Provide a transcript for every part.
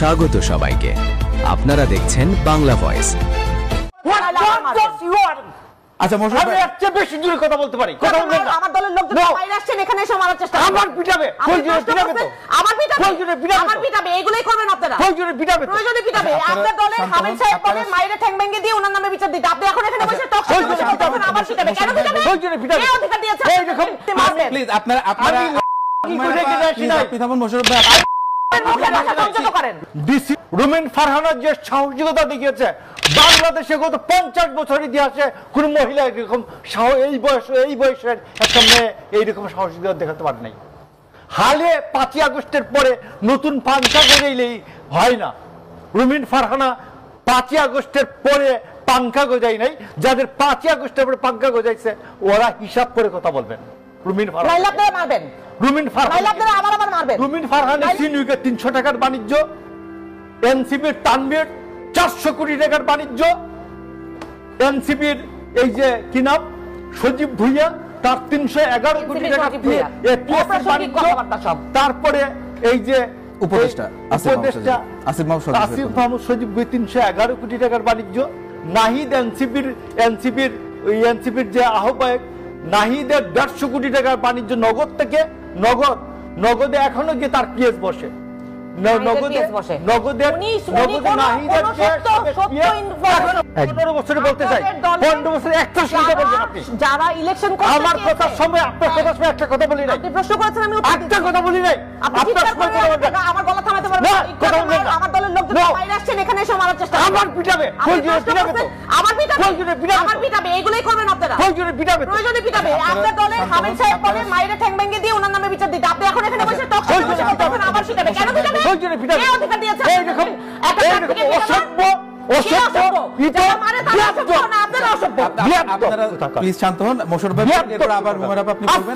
স্বাগত সবাইকে। আপনারা দেখছেন বাংলা ভয়েস। আচ্ছা মোশাররফ ভাই, আমি একটা বেশি জোরে কথা বলতে পারি। কথা বলবেন না। আমার দলের লোকজন বাইরে আসছেন, এখানে এসে মারার চেষ্টা করবেন। আমার পিটাবে। কই জোরে পিটাবে তো? আমার পিটাবে। কই জোরে পিটাবে? আমার পিটাবে। এইগুলাই করবেন আপনারা। কই জোরে পিটাবে? প্রয়োজনে পিটাবে। আপনার দলের হামিদ সাহেব বলেন মাইরে ঠ্যাং ভেঙে দিয়ে ওনার নামে বিচার দিতে। আপনি এখন এখানে বসে টক শো করতেছেন। আমার পিটাবে। কেন পিটাবে? কই জোরে পিটাবে? এই অধিকার দিয়েছে। এই দেখুন প্লিজ আপনারা কি করে কি রাখি না? পিতামন মোশাররফ ভাই ডিসি রুমিন ফারহানা যে সাহসিকতা দেখিয়েছে, বাংলাদেশে গত 50 বছর ইতিহাসে কোন মহিলা এরকম এই বয়সের একটা মেয়ে এইরকম সাহসিকতা দেখাতে পারে নাই। হালে 5 আগস্টের পরে নতুন পাঙ্খা গজাইলেই হয় না। রুমিন ফারহানা 5 আগস্টের পরে পাঙ্খা গজাই নাই। যাদের 5 আগস্টের পরে পাঙ্খা গজাইছে ওরা হিসাব করে কথা বলবেন। রুমিন ফারহানা আপনারা মারবেন। রুমিন ফারহানা আপনারা আবার মারবেন। রুমিন ফারহানা সিনুকে 300 টাকার বাণিজ্য, এনসিপির তানভীর 400 কোটি টাকার বাণিজ্য, এনসিপির এই যে কি নাম সজীব ভুইয়া তার 311 কোটি টাকা দিয়ে তারপরে এই যে উপদেষ্টা আসিফ মাহমুদ সজীব ভুইয়া 311 কোটি টাকার বাণিজ্য, নাহিদ এনসিপির যে আহ্বায়ক নাহিদের 150 কোটি টাকার বাণিজ্য নগদ থেকে নগদে এখনো গিয়ে তার কেস বসে। যারা ইলেকশন আমার কথার সময় আপনার কথার সময় একটা কথা বলি নাই। প্রশ্ন করেছেন আমি একটা কথা বলি নাই। আমার গলা থামাতে পারবেন না। আমার দলের লোকজন বাইরে আসছেন, এখানে এসে মারার চেষ্টা করবেন। আমার পিটাবে। কই জোরে পিটাবে তো? আমার পিটাবে। আমার পিটাবে। এইগুলাই করবেন আপনারা। কই জোরে পিটাবে? প্রয়োজনে পিটাবে। আপনার দলের হামিদ সাহেব বলেন মাইরে ঠ্যাং ভেঙে দিয়ে ওনার নামে বিচার দিতে। আপনি এখন এখানে বসে টক শো করতেছেন। আমার পিটাবে। কেন পিটাবে? কই জোরে পিটাবে? এই অধিকার দিয়েছে। এই দেখুন অসভ্য প্লিজ শান্ত হন। মোশাররফ ভাই এরপর আবার মোশাররফ আপনি বলবেন।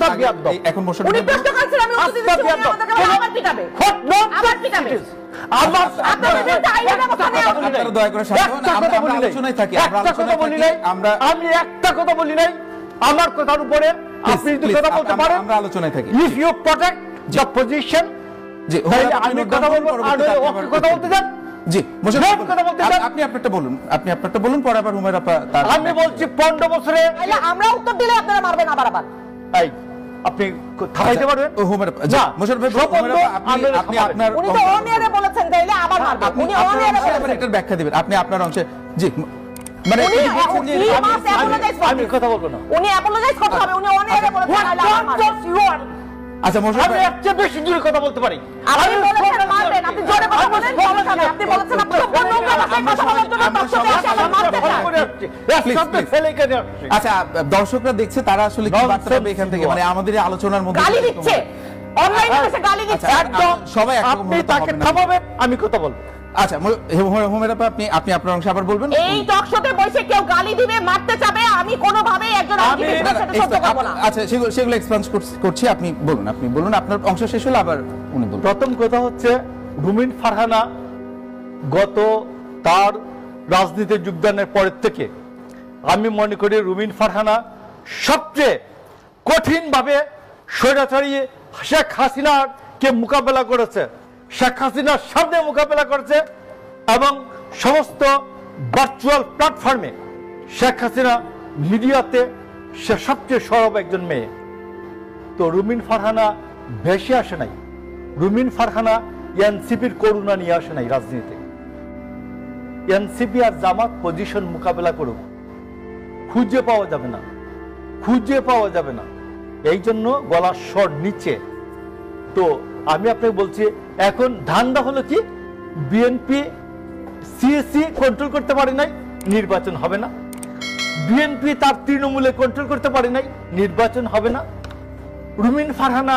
এখন মোশাররফ উনি প্রশ্ন করেছেন, আমি উত্তর দিচ্ছি। উনি আমাদেরকে আবার পিটাবে। আবার পিটাবে। আপনারা দয়া করে শান্ত হন। আমরা আলোচনায় থাকি। আমি একটা কথা বলি নাই। আমার কথার উপরে আপনি যদি কথা বলতে পারেন আমরা আলোচনায় থাকি। If you protect the position, জি আমি কথা বলবো আর কথা বলতে যান। জি মোশাররফ আপনি আপনারটা বলুন পরে আবার হুমায়রা আমি বলছি 15 বছরে আমরা উত্তর দিলে আপনারা মারবেন আবার। এই আপনি থামাইতে পারবেন? হুমায়রা না মোশাররফ ভাই আপনি আপনার উনি তো অনিয়ারে বলেছেন তাইলে আবার মারবেন। উনি অনিয়ারে বলেছেন, এটার ব্যাখ্যা দিবেন আপনি আপনার অংশে। জি মানে আমি কথা বলবো না। উনি অ্যাপোলোজাইজ করতে হবে। উনি অনিয়ারে বলেছেন তাইলে আবার মারবেন। আচ্ছা মোশাররফ আমি একটা বেশি জোরে কথা বলতে পারি। আপনি বলেছেন মারবেন, আপনি জোরে কথা বলেন সমস্যা নেই। আপনি বলেছেন আপনি নোংরা ভাষায় কথা বলার জন্য দর্শকরা এসে আমার মারতে চায়। আচ্ছা দর্শকরা দেখছে, তারা আসলে কি বার্তা পাবে এখান থেকে? মানে আমাদের এই আলোচনার মধ্যে গালি দিচ্ছে, অনলাইনে এসে গালি দিচ্ছে। একদম সবাই একরকম আপনি তাকে থামাবেন, আমি কথা বলবো। আচ্ছা হুমায়রা আপনি আপনার অংশ আবার বলবেন। এই টক শোতে বসে কেউ গালি দিবে, মারতে চাবে, আমি কোনোভাবেই একজন আর্টিস্টের সাথে সহ্য করব না। আচ্ছা সেগুলো এক্সপ্লেইন করছি, আপনি বলুন আপনার অংশ শেষ হলে আবার উনি বলুন। প্রথম কথা হচ্ছে রুমিন ফারহানা গত তার রাজনীতিতে যোগদানের পরের থেকে আমি মনে করি রুমিন ফারহানা সবচেয়ে কঠিনভাবে স্বৈরাচারী শেখ হাসিনাকে মোকাবেলা করেছে, শেখ হাসিনার সামনে মোকাবেলা করেছে এবং সমস্ত ভার্চুয়াল প্ল্যাটফর্মে শেখ হাসিনা মিডিয়াতে সে সবচেয়ে সরব একজন মেয়ে। তো রুমিন ফারহানা ভেসে আসে নাই। রুমিন ফারহানা এনসিপির করুণা নিয়ে আসে নাই রাজনীতিতে। এনসিপি আর জামাত পজিশন মোকাবেলা করুক, খুঁজে পাওয়া যাবে না। এই জন্য গলার স্বর নিচে। তো আমি আপনাকে বলছি এখন ধান্দা হলো কি, বিএনপি সিএসি কন্ট্রোল করতে পারে নাই, নির্বাচন হবে না। বিএনপি তার তৃণমূলে কন্ট্রোল করতে পারে নাই, নির্বাচন হবে না। রুমিন ফারহানা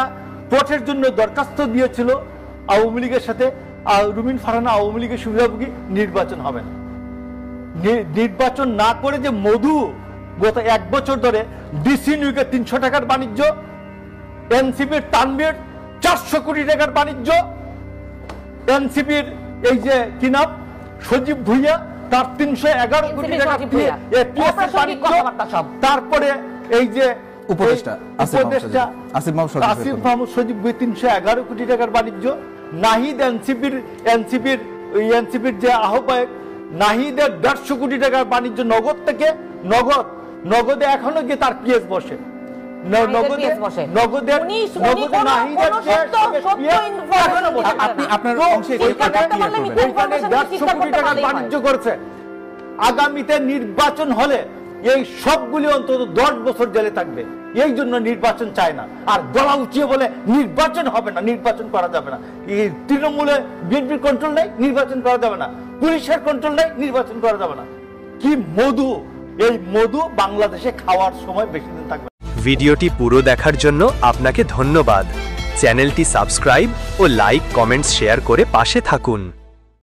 ভোটের জন্য দরখাস্ত দিয়েছিল আওয়ামী লীগের সাথে, রুমিন ফারহানা আওয়ামী লীগের সুবিধাভোগী, নির্বাচন হবে না। নির্বাচন না করে যে মধু গত 1 বছর ধরে ডিসি নিউকে 300 টাকার বাণিজ্য, এনসিপির তানভীর 400 কোটি টাকার বাণিজ্য, এনসিপির এই যে কি নাম সজীব ভুইয়া তার 311 কোটি টাকা দিয়ে তারপরে এই যে উপদেষ্টা আসিফ মাহমুদ সজীব 311 কোটি টাকার বাণিজ্য, নাহিদ এনসিপির ওই এনসিপির যে আহ্বায়ক নাহিদের 150 কোটি টাকার বাণিজ্য নগদ থেকে নগদে এখনো গিয়ে তার পিএস বসে বাণিজ্য করছে। আগামীতে নির্বাচন হলে এই সবগুলি অন্তত 10 বছর জেলে থাকবে। এই জন্য নির্বাচন চায় না। আর গলা উঁচিয়ে বলে নির্বাচন হবে না, নির্বাচন করা যাবে না। এই তৃণমূলে বিএনপির কন্ট্রোল নেই, নির্বাচন করা যাবে না। পুলিশের কন্ট্রোল নেই, নির্বাচন করা যাবে না। কি মধু! এই মধু বাংলাদেশে খাওয়ার সময় বেশি দিন থাকবে। ভিডিওটি পুরো দেখার জন্য আপনাকে ধন্যবাদ। চ্যানেলটি সাবস্ক্রাইব ও লাইক, কমেন্টস, শেয়ার করে পাশে থাকুন।